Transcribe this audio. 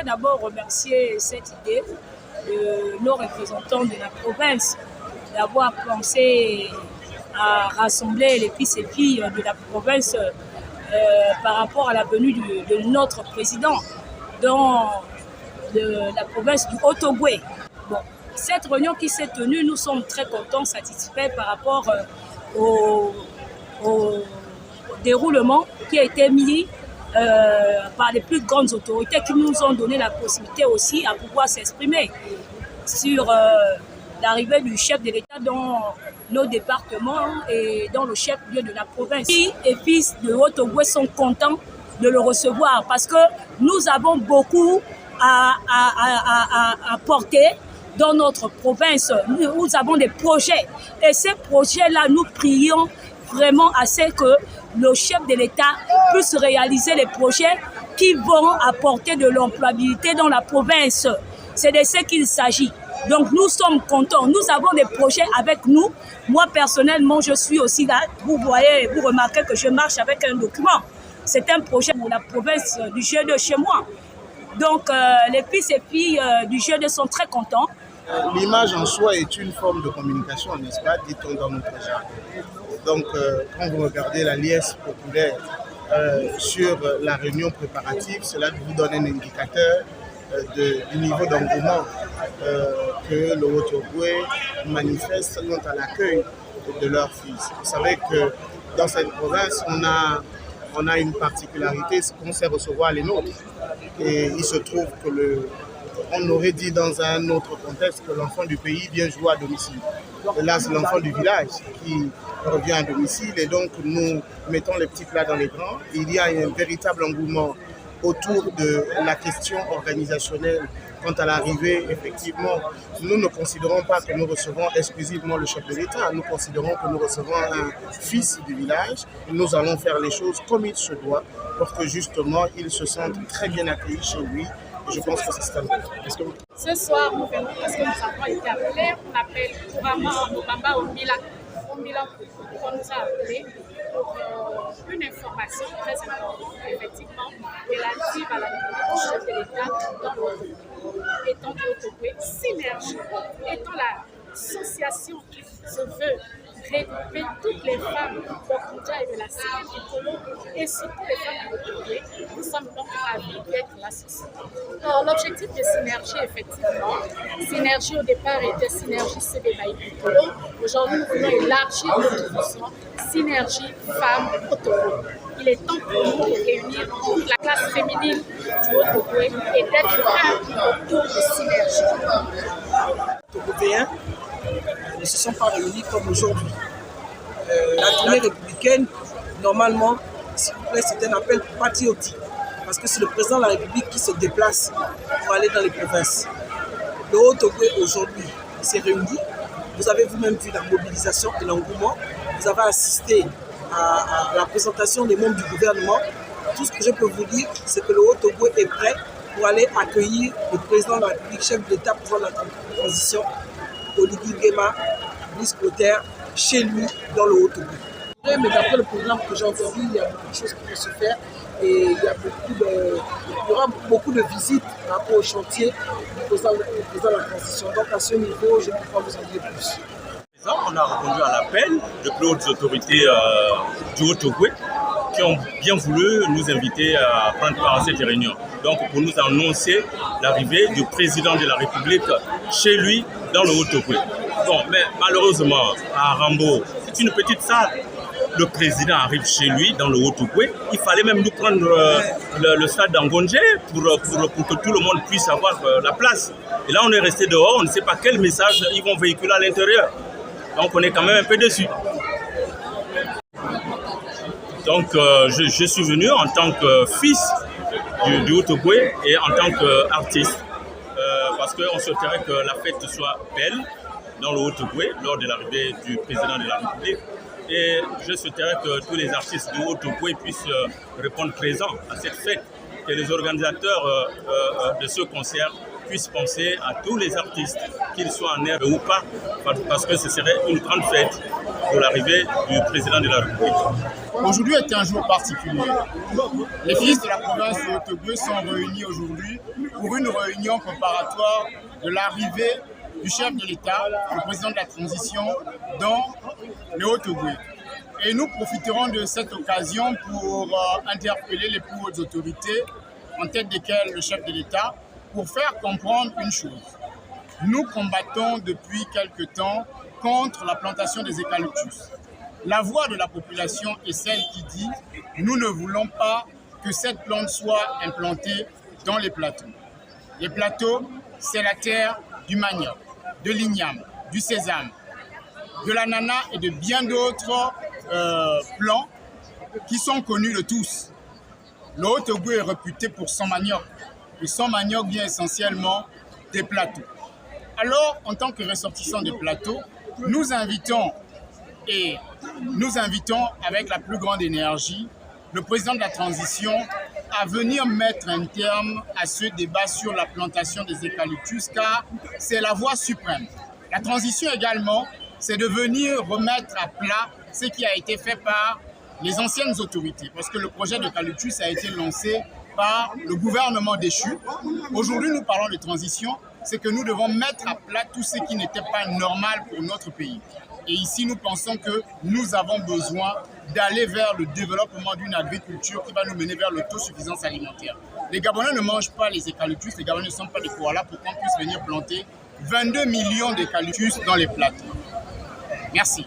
d'abord remercier cette idée de nos représentants de la province d'avoir pensé à rassembler les fils et filles de la province par rapport à la venue de notre président dans la province du Haut-Ogooué. Bon, cette réunion qui s'est tenue, nous sommes très contents, satisfaits par rapport au déroulement qui a été mis par les plus grandes autorités qui nous ont donné la possibilité aussi à pouvoir s'exprimer sur l'arrivée du chef de l'État dans nos départements et dans le chef-lieu de la province. Les fils de Haut-Ogooué sont contents de le recevoir parce que nous avons beaucoup à porter dans notre province. Nous avons des projets et ces projets-là, nous prions vraiment à ce que le chef de l'État puisse réaliser les projets qui vont apporter de l'employabilité dans la province. C'est de ce qu'il s'agit. Donc nous sommes contents. Nous avons des projets avec nous. Moi personnellement, je suis aussi là. Vous voyez, vous remarquez que je marche avec un document. C'est un projet pour la province du G2 chez moi. Donc les fils et filles du G2 sont très contents. L'image en soi est une forme de communication, n'est-ce pas, dit-on dans notre genre. Donc, quand vous regardez la liesse populaire sur la réunion préparative, cela vous donne un indicateur du niveau d'engouement que le Haut-Ogooué manifeste quant à l'accueil de leurs fils. Vous savez que dans cette province, on a une particularité, c'est qu'on sait recevoir les nôtres. Et il se trouve que on aurait dit dans un autre contexte que l'enfant du pays vient jouer à domicile. Et là, c'est l'enfant du village qui revient à domicile et donc nous mettons les petits plats dans les grands. Il y a un véritable engouement autour de la question organisationnelle quant à l'arrivée. Effectivement, nous ne considérons pas que nous recevons exclusivement le chef de l'État. Nous considérons que nous recevons un fils du village. Nous allons faire les choses comme il se doit pour que justement il se sente très bien accueilli chez lui. Je pense que c'est ça. Ce soir, nous venons parce que nous avons été appelés. On appelle couramment Mobamba au Milan qu'on nous a appelés pour une information très importante, effectivement, relative à la venue du chef de l'État dans le étant du Haut-Ogooué. Synergie étant l'association qui se veut regrouper toutes les femmes d'Okundja et de la cité du Kolo et surtout les femmes de Haut-Ogooué. Nous sommes donc ravis d'être l'association. Alors, l'objectif de Synergie, effectivement, Synergie au départ était Synergie CBBI du Kolo. Aujourd'hui, nous voulons élargir notre vision Synergie femmes Haut-Ogooué. Il est temps pour nous de réunir toute la classe féminine du Haut-Ogooué et d'être un autour de Synergie. Européens ne se sont pas réunis comme aujourd'hui. La tournée républicaine, normalement, s'il vous plaît, c'est un appel patriotique. Parce que c'est le président de la République qui se déplace pour aller dans les provinces. Le Haut-Ogooué aujourd'hui s'est réuni. Vous avez vous-même vu la mobilisation et l'engouement. Vous avez assisté à la présentation des membres du gouvernement. Tout ce que je peux vous dire, c'est que le Haut-Ogooué est prêt pour aller accueillir le président de la République, chef de l'État, président de la transition, Oligui Nguema, Brice Clotaire, chez lui dans le Haut-Ogooué. Mais d'après le programme que j'ai entendu, il y a beaucoup de choses qui vont se faire et il y aura beaucoup de visites par rapport au chantier du président de la transition. Donc à ce niveau, je ne peux pas vous en dire plus. On a répondu à l'appel de plus hautes autorités du Haut-Ogooué qui ont bien voulu nous inviter à prendre part à cette réunion. Donc pour nous annoncer l'arrivée du président de la République chez lui dans le Haut-Ogooué. Bon, mais malheureusement, à Rambo, c'est une petite salle. Le président arrive chez lui dans le Haut-Ogooué. Il fallait même nous prendre le stade d'Angondje pour que tout le monde puisse avoir la place. Et là, on est resté dehors, on ne sait pas quel message ils vont véhiculer à l'intérieur. Donc on est quand même un peu déçus. Donc je suis venu en tant que fils du Haut-Ogooué et en tant qu'artiste. Parce qu'on souhaiterait que la fête soit belle dans le Haut-Ogooué lors de l'arrivée du président de la République. Et je souhaiterais que tous les artistes du Haut-Ogooué puissent répondre présents à cette fête. Que les organisateurs de ce concert puissent penser à tous les artistes, qu'ils soient en herbe ou pas, parce que ce serait une grande fête pour l'arrivée du président de la République. Aujourd'hui est un jour particulier. Les fils de la province de Haut-Ogooué sont réunis aujourd'hui pour une réunion préparatoire de l'arrivée du chef de l'État, le président de la transition, dans le Haut-Ogooué. Et nous profiterons de cette occasion pour interpeller les plus hautes autorités, en tête desquelles le chef de l'État, pour faire comprendre une chose. Nous combattons depuis quelque temps contre la plantation des eucalyptus. La voix de la population est celle qui dit « Nous ne voulons pas que cette plante soit implantée dans les plateaux ». Les plateaux, c'est la terre du manioc, de l'igname, du sésame, de l'ananas et de bien d'autres plants qui sont connus de tous. Le Haut-Ogooué est réputé pour son manioc. Et son manioc vient essentiellement des plateaux. Alors, en tant que ressortissants des plateaux, nous invitons avec la plus grande énergie le président de la transition à venir mettre un terme à ce débat sur la plantation des eucalyptus, car c'est la voie suprême. La transition également, c'est de venir remettre à plat ce qui a été fait par les anciennes autorités, parce que le projet d'eucalyptus a été lancé par le gouvernement déchu. Aujourd'hui, nous parlons de transition, c'est que nous devons mettre à plat tout ce qui n'était pas normal pour notre pays. Et ici, nous pensons que nous avons besoin d'aller vers le développement d'une agriculture qui va nous mener vers l'autosuffisance alimentaire. Les Gabonais ne mangent pas les eucalyptus, les Gabonais ne sont pas des koalas pour qu'on puisse venir planter 22 millions d'eucalyptus dans les plateaux. Merci.